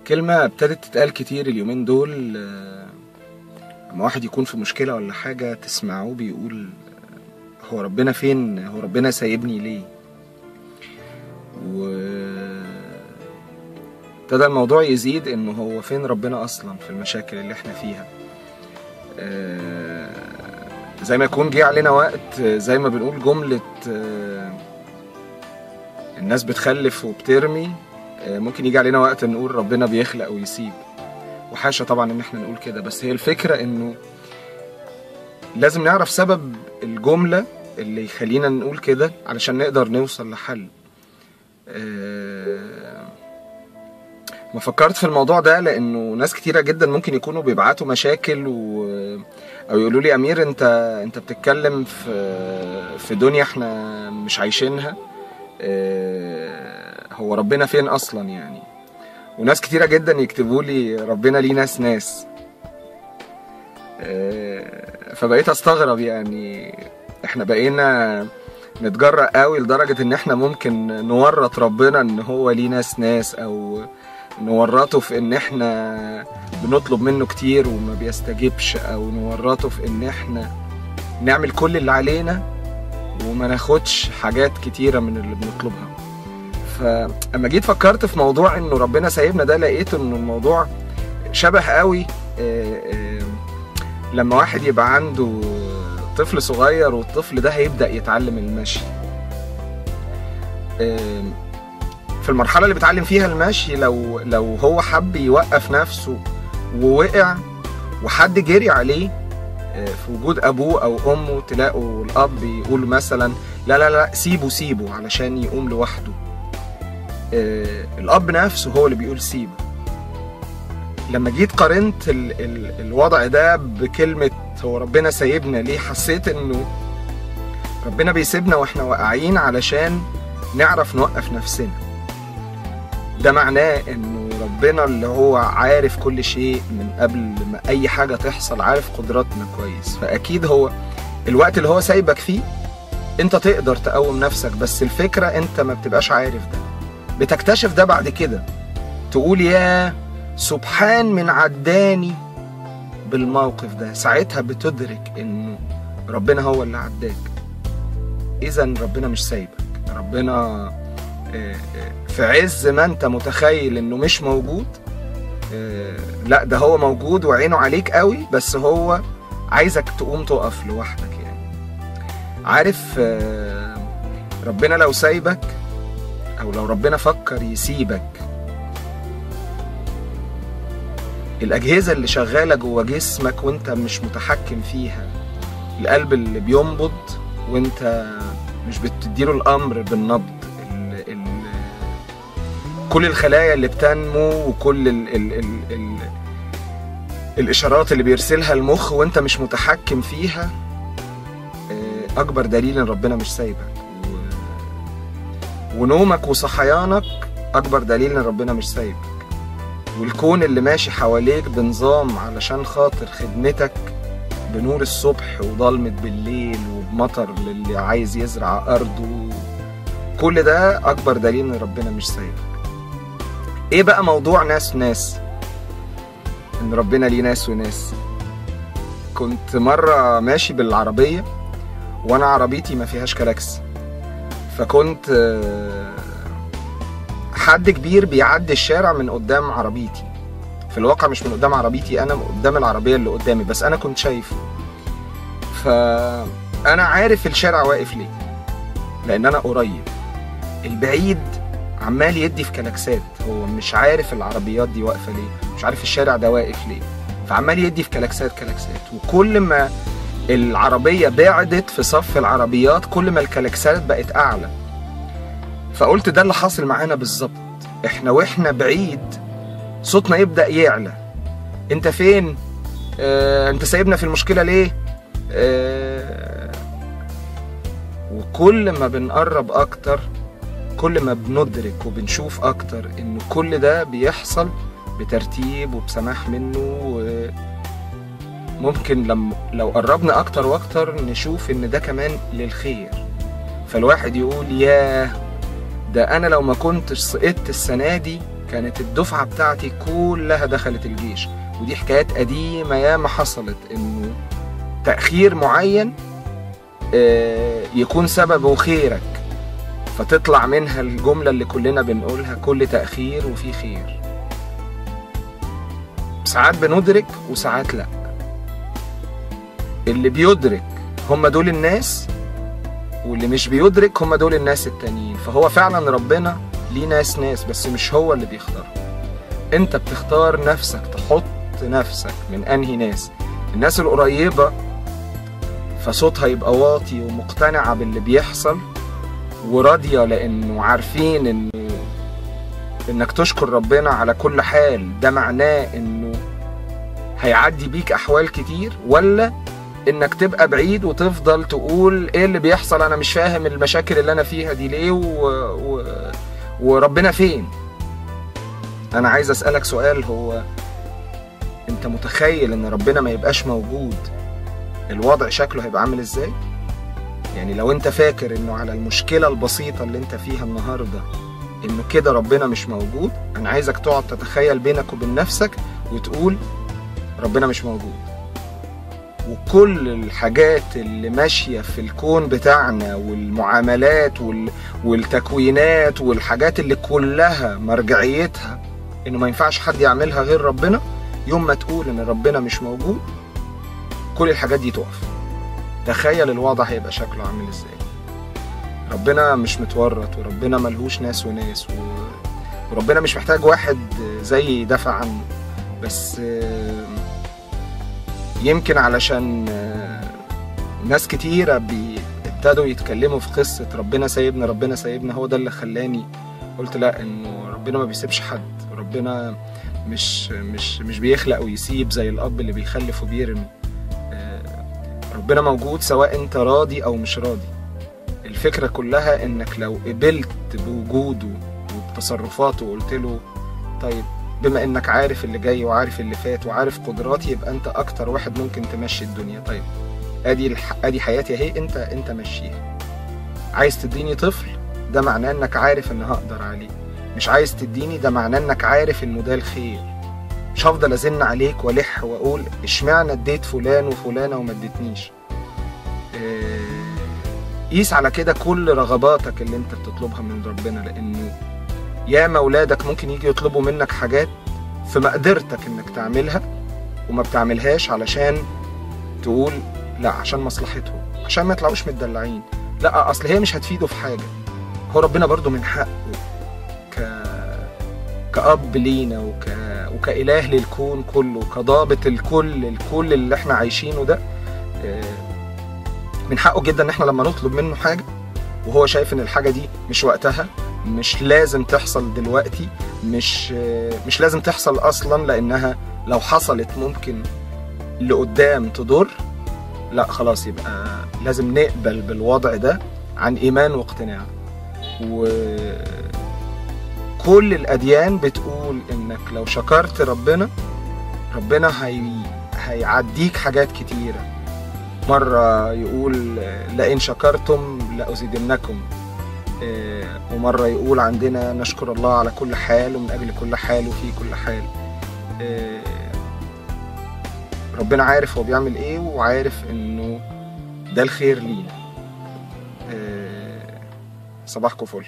كلمة ابتدت تتقال كتير اليومين دول، لما واحد يكون في مشكلة ولا حاجة تسمعوه بيقول هو ربنا فين؟ هو ربنا سايبني ليه؟ ابتدى الموضوع يزيد انه هو فين ربنا اصلا في المشاكل اللي احنا فيها. زي ما يكون جه علينا وقت، زي ما بنقول جملة الناس بتخلف وبترمي، ممكن يجي علينا وقت نقول ربنا بيخلق ويسيب، وحاشا طبعا ان احنا نقول كده، بس هي الفكرة انه لازم نعرف سبب الجملة اللي يخلينا نقول كده علشان نقدر نوصل لحل. ما فكرت في الموضوع ده لانه ناس كتيرة جدا ممكن يكونوا بيبعتوا مشاكل او يقولوا لي امير انت بتتكلم في دنيا احنا مش عايشينها، هو ربنا فين اصلا يعني؟ وناس كتيرة جدا يكتبوا لي ربنا ليه ناس. فبقيت استغرب، يعني احنا بقينا نتجرأ قوي لدرجة ان احنا ممكن نورط ربنا ان هو ليه ناس، او نورطه في ان احنا بنطلب منه كتير وما بيستجيبش، او نورطه في ان احنا نعمل كل اللي علينا وما ناخدش حاجات كتيرة من اللي بنطلبها. فاما جيت فكرت في موضوع انه ربنا سايبنا ده، لقيت انه الموضوع شبه قوي لما واحد يبقى عنده طفل صغير والطفل ده هيبدأ يتعلم المشي. في المرحلة اللي بيتعلم فيها المشي، لو هو حب يوقف نفسه ووقع وحد جري عليه في وجود أبوه أو أمه، تلاقوا الأب يقول مثلا لا سيبه علشان يقوم لوحده. الأب نفسه هو اللي بيقول سيبه. لما جيت قارنت الوضع ده بكلمة هو ربنا سايبنا ليه، حسيت انه ربنا بيسيبنا واحنا واقعين علشان نعرف نوقف نفسنا. ده معناه انه ربنا اللي هو عارف كل شيء من قبل ما اي حاجة تحصل، عارف قدراتنا كويس، فاكيد هو الوقت اللي هو سايبك فيه انت تقدر تقوم نفسك، بس الفكرة انت ما بتبقاش عارف ده، بتكتشف ده بعد كده، تقول يا سبحان من عداني بالموقف ده. ساعتها بتدرك انه ربنا هو اللي عداك. اذا ربنا مش سايبك، ربنا في عز ما انت متخيل انه مش موجود، لا ده هو موجود وعينه عليك قوي، بس هو عايزك تقوم تقف لوحدك. يعني عارف ربنا لو سايبك او لو ربنا فكر يسيبك، الأجهزة اللي شغالة جوه جسمك وانت مش متحكم فيها، القلب اللي بينبض وانت مش بتديله الأمر بالنبض، كل الخلايا اللي بتنمو وكل الإشارات اللي بيرسلها المخ وانت مش متحكم فيها، أكبر دليل إن ربنا مش سايبك. ونومك وصحيانك أكبر دليل إن ربنا مش سايبك. والكون اللي ماشي حواليك بنظام علشان خاطر خدمتك، بنور الصبح وضلمة بالليل وبمطر للي عايز يزرع أرضه، كل ده أكبر دليل إن ربنا مش سايبك. إيه بقى موضوع ناس إن ربنا ليه ناس وناس؟ كنت مرة ماشي بالعربية وأنا عربيتي ما فيهاش كلاكس، فكنت حد كبير بيعدي الشارع من قدام عربيتي، في الواقع مش من قدام عربيتي انا، من قدام العربيه اللي قدامي، بس انا كنت شايفه. فانا عارف الشارع واقف ليه، لان انا قريب. البعيد عمال يدي في كلاكسات، هو مش عارف العربيات دي واقفه ليه، مش عارف الشارع ده واقف ليه، فعمال يدي في كلاكسات. وكل ما العربيه بعدت في صف العربيات كل ما الكلاكسات بقت اعلى. فقلت ده اللي حاصل معانا بالظبط، احنا واحنا بعيد صوتنا يبدأ يعلى، انت فين؟ انت سايبنا في المشكلة ليه؟ وكل ما بنقرب اكتر كل ما بندرك وبنشوف اكتر ان كل ده بيحصل بترتيب وبسماح منه. ممكن لو قربنا اكتر واكتر نشوف ان ده كمان للخير. فالواحد يقول ياه، ده انا لو ما كنتش سقطت السنة دي كانت الدفعة بتاعتي كلها دخلت الجيش، ودي حكايات قديمة ياما حصلت، انه تأخير معين يكون سببه خيرك، فتطلع منها الجملة اللي كلنا بنقولها: كل تأخير وفي خير. ساعات بندرك وساعات لا. اللي بيدرك هم دول الناس، واللي مش بيدرك هم دول الناس التانيين. فهو فعلا ربنا ليه ناس بس مش هو اللي بيختار. انت بتختار نفسك، تحط نفسك من انهي ناس. الناس القريبة فصوتها يبقى واطي ومقتنعة باللي بيحصل وراضية، لانه عارفين انك تشكر ربنا على كل حال، ده معناه انه هيعدي بيك احوال كتير، ولا انك تبقى بعيد وتفضل تقول ايه اللي بيحصل، انا مش فاهم المشاكل اللي انا فيها دي ليه وربنا فين. انا عايز اسألك سؤال: هو انت متخيل ان ربنا ما يبقاش موجود الوضع شكله هيبقى عامل ازاي؟ يعني لو انت فاكر انه على المشكلة البسيطة اللي انت فيها النهاردة انه كده ربنا مش موجود، انا عايزك تقعد تتخيل بينك وبين نفسك وتقول ربنا مش موجود، وكل الحاجات اللي ماشية في الكون بتاعنا والمعاملات والتكوينات والحاجات اللي كلها مرجعيتها انه ما ينفعش حد يعملها غير ربنا، يوم ما تقول ان ربنا مش موجود كل الحاجات دي تقف. تخيل الوضع هيبقى شكله عامل ازاي. ربنا مش متورط، وربنا ملهوش ناس وناس، وربنا مش محتاج واحد زي يدافع عنه. بس يمكن علشان ناس كتيرة ابتدوا يتكلموا في قصة ربنا سايبنا، هو ده اللي خلاني قلت لا، انه ربنا ما بيسيبش حد، وربنا مش بيخلق ويسيب زي الاب اللي بيخلف وبيرمي. ربنا موجود سواء انت راضي او مش راضي. الفكرة كلها انك لو قبلت بوجوده وبتصرفاته وقلت له طيب بما انك عارف اللي جاي وعارف اللي فات وعارف قدراتي، يبقى انت اكتر واحد ممكن تمشي الدنيا. طيب ادي حياتي اهي، انت مشيها. عايز تديني طفل، ده معناه انك عارف ان هقدر عليه. مش عايز تديني، ده معناه انك عارف انه ده الخير. مش هفضل ازن عليك والح واقول اشمعنى اديت فلان وفلانه وما اديتنيش. قيس على كده كل رغباتك اللي انت بتطلبها من ربنا، لانه ياما اولادك ممكن يجي يطلبوا منك حاجات في مقدرتك انك تعملها وما بتعملهاش علشان تقول لا، عشان مصلحتهم، عشان ما يطلعوش متدلعين. لا، اصل هي مش هتفيده في حاجه. هو ربنا برضو من حقه كأب لينا وكإله للكون كله، كضابط الكل اللي احنا عايشينه ده، من حقه جدا ان احنا لما نطلب منه حاجه وهو شايف ان الحاجه دي مش وقتها، مش لازم تحصل دلوقتي، مش لازم تحصل اصلا، لانها لو حصلت ممكن لقدام تضر، لا خلاص، يبقى لازم نقبل بالوضع ده عن ايمان واقتناع. وكل الاديان بتقول انك لو شكرت ربنا هيعديك حاجات كتيره. مرة يقول لئن شكرتم لأزيدنكم، ومرة يقول عندنا نشكر الله على كل حال ومن أجل كل حال وفي كل حال. ربنا عارف هو بيعمل ايه، وعارف انه ده الخير لينا. صباحكم فل.